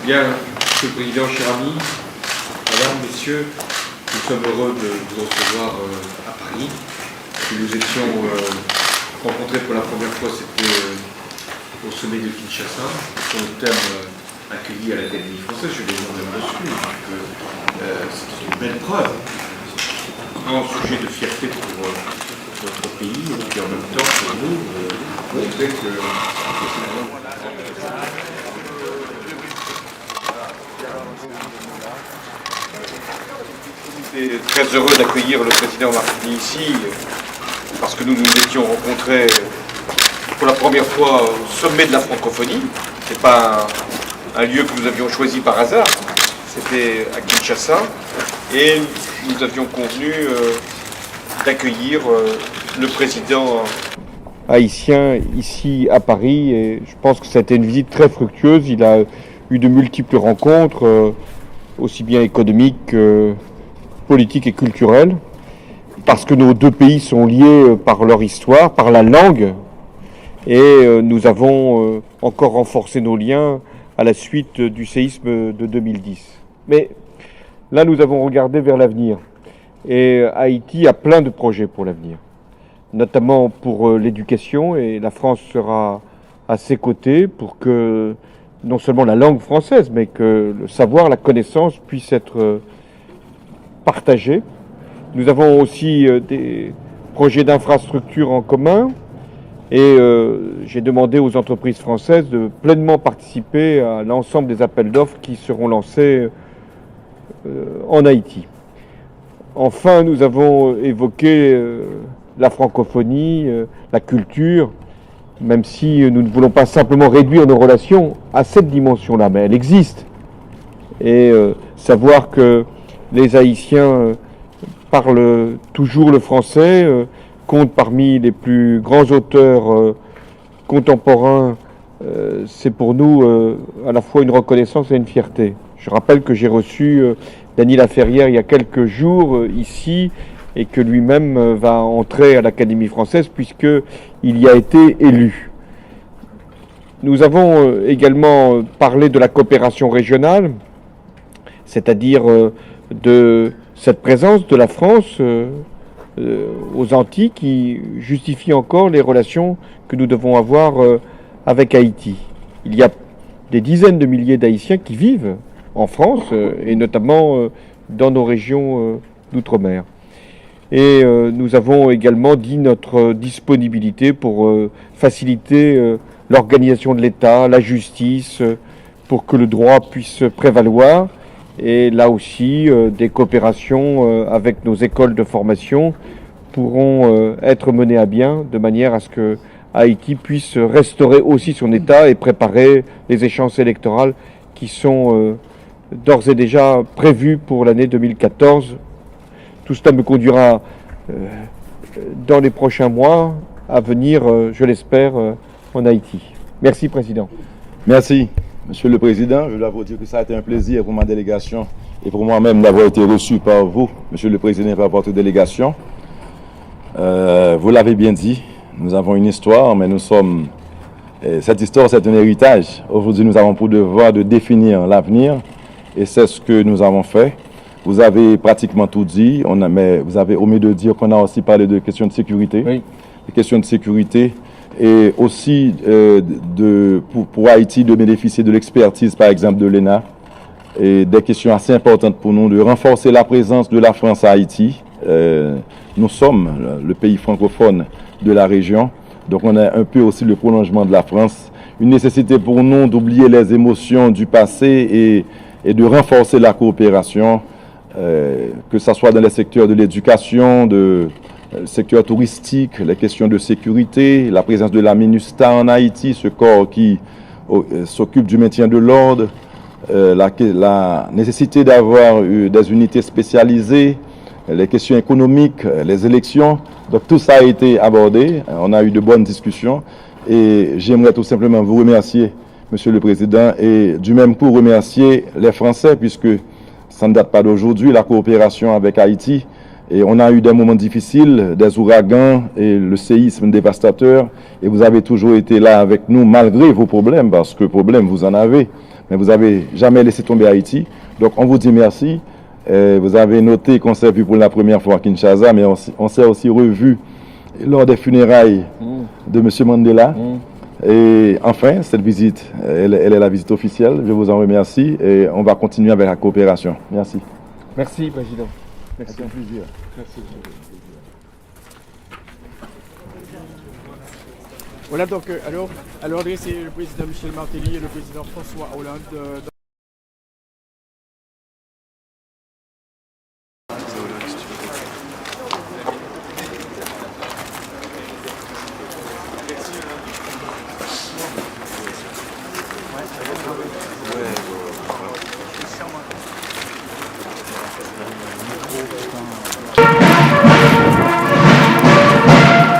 Bien, Monsieur le Président, cher ami, Madame, Messieurs, nous sommes heureux de vous recevoir à Paris. Nous étions rencontrés pour la première fois, c'était au sommet de Kinshasa, sur le thème accueilli à l'Académie française. Je l'ai moi-même reçu, donc c'est une belle preuve, un sujet de fierté pour notre pays, et en même temps pour nous, montrer que très heureux d'accueillir le président Martini ici, parce que nous nous étions rencontrés pour la première fois au sommet de la francophonie. Ce n'est pas un lieu que nous avions choisi par hasard, c'était à Kinshasa, et nous avions convenu d'accueillir le président haïtien ici à Paris, et je pense que ça a été une visite très fructueuse. Il a eu de multiples rencontres, aussi bien économiques, politique et culturelle, parce que nos deux pays sont liés par leur histoire, par la langue, et nous avons encore renforcé nos liens à la suite du séisme de 2010. Mais là, nous avons regardé vers l'avenir, et Haïti a plein de projets pour l'avenir, notamment pour l'éducation, et la France sera à ses côtés pour que non seulement la langue française, mais que le savoir, la connaissance puisse être partagés. Nous avons aussi des projets d'infrastructures en commun, et j'ai demandé aux entreprises françaises de pleinement participer à l'ensemble des appels d'offres qui seront lancés en Haïti. Enfin, nous avons évoqué la francophonie, la culture, même si nous ne voulons pas simplement réduire nos relations à cette dimension-là, mais elle existe. Et savoir que les Haïtiens parlent toujours le français, comptent parmi les plus grands auteurs contemporains, c'est pour nous à la fois une reconnaissance et une fierté. Je rappelle que j'ai reçu Dany Laferrière il y a quelques jours ici, et que lui-même va entrer à l'Académie française puisqu'il y a été élu. Nous avons également parlé de la coopération régionale, c'est-à-dire de cette présence de la France aux Antilles qui justifie encore les relations que nous devons avoir avec Haïti. Il y a des dizaines de milliers d'Haïtiens qui vivent en France et notamment dans nos régions d'outre-mer. Et nous avons également dit notre disponibilité pour faciliter l'organisation de l'État, la justice, pour que le droit puisse prévaloir. Et là aussi, des coopérations avec nos écoles de formation pourront être menées à bien de manière à ce que Haïti puisse restaurer aussi son État et préparer les échéances électorales qui sont d'ores et déjà prévues pour l'année 2014. Tout cela me conduira dans les prochains mois à venir, je l'espère, en Haïti. Merci, Président. Merci. Monsieur le Président, je dois vous dire que ça a été un plaisir pour ma délégation et pour moi-même d'avoir été reçu par vous, Monsieur le Président, et par votre délégation. Vous l'avez bien dit, nous avons une histoire, mais nous sommes... cette histoire, c'est un héritage. Aujourd'hui, nous avons pour devoir de définir l'avenir, et c'est ce que nous avons fait. Vous avez pratiquement tout dit, mais vous avez omis de dire qu'on a aussi parlé de questions de sécurité. Oui. Les questions de sécurité et aussi pour Haïti de bénéficier de l'expertise, par exemple, de l'ENA et des questions assez importantes pour nous, de renforcer la présence de la France à Haïti. Nous sommes le pays francophone de la région, donc on a un peu aussi le prolongement de la France. Une nécessité pour nous d'oublier les émotions du passé et de renforcer la coopération, que ce soit dans les secteurs de l'éducation, le secteur touristique, les questions de sécurité, la présence de la MINUSTA en Haïti, ce corps qui s'occupe du maintien de l'ordre, la nécessité d'avoir des unités spécialisées, les questions économiques, les élections. Donc tout ça a été abordé, on a eu de bonnes discussions et j'aimerais tout simplement vous remercier, Monsieur le Président, et du même coup remercier les Français puisque ça ne date pas d'aujourd'hui, la coopération avec Haïti. Et on a eu des moments difficiles, des ouragans et le séisme dévastateur. Et vous avez toujours été là avec nous malgré vos problèmes, parce que problèmes vous en avez. Mais vous n'avez jamais laissé tomber Haïti. Donc on vous dit merci. Vous avez noté qu'on s'est vu pour la première fois à Kinshasa, mais on s'est aussi revu lors des funérailles de M. Mandela. Et enfin, cette visite, elle est la visite officielle. Je vous en remercie et on va continuer avec la coopération. Merci. Merci, Président. Merci. C'est un plaisir. Merci. Voilà donc, alors c'est le président Michel Martelly et le président François Hollande.